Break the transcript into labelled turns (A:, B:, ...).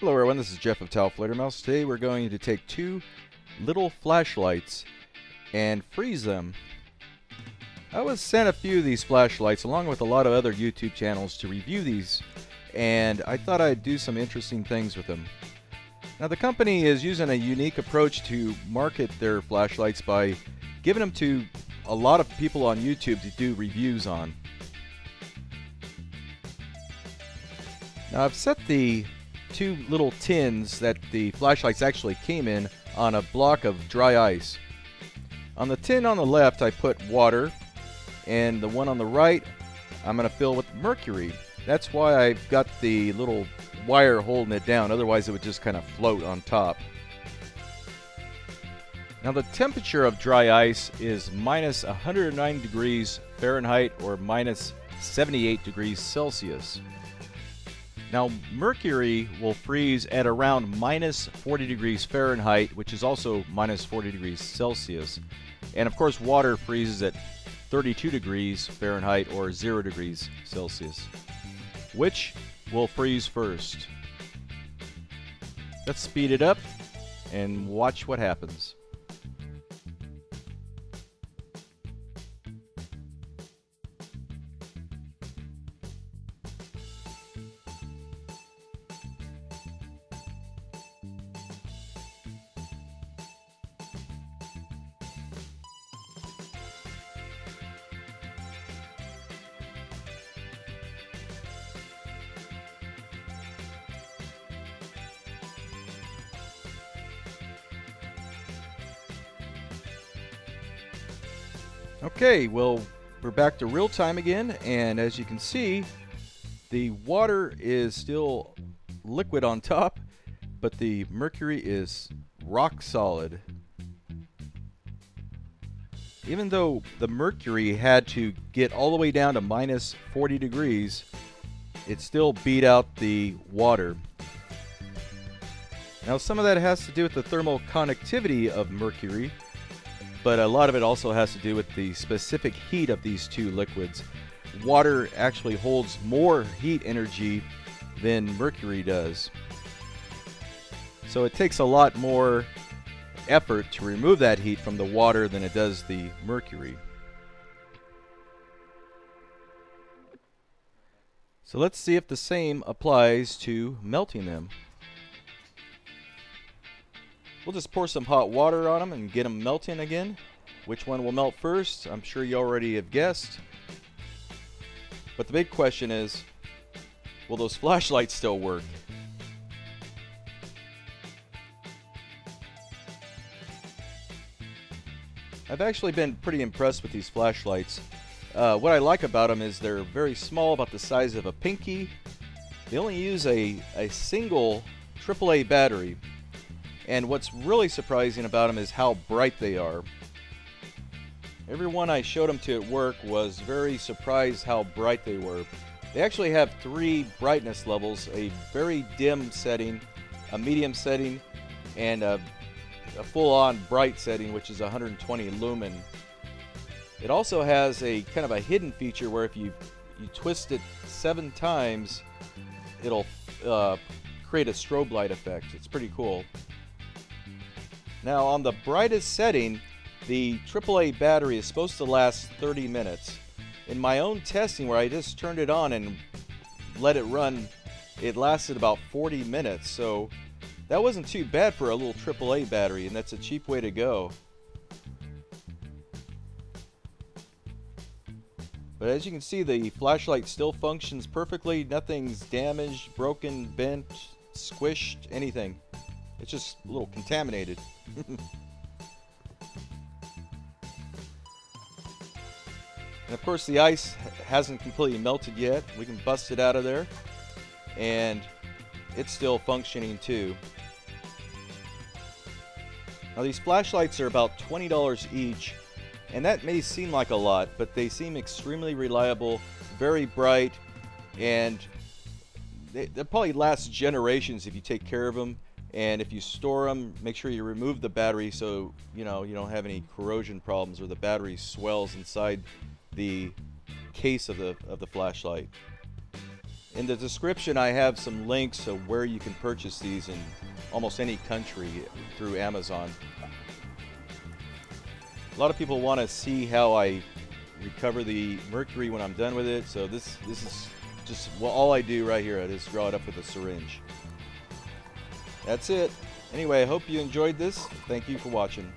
A: Hello everyone, this is Jeff of TAOFLEDERMAUS. Today we're going to take two little flashlights and freeze them. I was sent a few of these flashlights along with a lot of other YouTube channels to review these, and I thought I'd do some interesting things with them. Now the company is using a unique approach to market their flashlights by giving them to a lot of people on YouTube to do reviews on. Now I've set the two little tins that the flashlights actually came in on a block of dry ice. On the tin on the left I put water, and the one on the right I'm going to fill with mercury. That's why I've got the little wire holding it down, otherwise it would just kind of float on top. Now the temperature of dry ice is minus 109 degrees Fahrenheit or minus 78 degrees Celsius. Now mercury will freeze at around minus 40 degrees Fahrenheit, which is also minus 40 degrees Celsius. And of course water freezes at 32 degrees Fahrenheit or 0 degrees Celsius. Which will freeze first? Let's speed it up and watch what happens. Okay, well, we're back to real time again, and as you can see, the water is still liquid on top, but the mercury is rock solid. Even though the mercury had to get all the way down to minus 40 degrees, it still beat out the water. Now some of that has to do with the thermal conductivity of mercury, but a lot of it also has to do with the specific heat of these two liquids. Water actually holds more heat energy than mercury does. So it takes a lot more effort to remove that heat from the water than it does the mercury. So let's see if the same applies to melting them. We'll just pour some hot water on them and get them melting again. Which one will melt first? I'm sure you already have guessed. But the big question is, will those flashlights still work? I've actually been pretty impressed with these flashlights. What I like about them is they're very small, about the size of a pinky. They only use a single AAA battery. And what's really surprising about them is how bright they are. Everyone I showed them to at work was very surprised how bright they were. They actually have three brightness levels: a very dim setting, a medium setting, and a full-on bright setting, which is 120 lumen. It also has a kind of a hidden feature where if you twist it 7 times, it'll create a strobe light effect. It's pretty cool. Now on the brightest setting, the AAA battery is supposed to last 30 minutes. In my own testing where I just turned it on and let it run, it lasted about 40 minutes. So that wasn't too bad for a little AAA battery, and that's a cheap way to go. But as you can see, the flashlight still functions perfectly. Nothing's damaged, broken, bent, squished, anything. It's just a little contaminated. And of course the ice hasn't completely melted yet. We can bust it out of there, and it's still functioning too. Now these flashlights are about $20 each, and that may seem like a lot, but they seem extremely reliable, very bright, and they'll probably last generations if you take care of them. And if you store them, make sure you remove the battery so you don't have any corrosion problems or the battery swells inside the case of the flashlight. In the description, I have some links of where you can purchase these in almost any country through Amazon. A lot of people want to see how I recover the mercury when I'm done with it, so this is just all I do right here. I just draw it up with a syringe. That's it. Anyway, I hope you enjoyed this. Thank you for watching.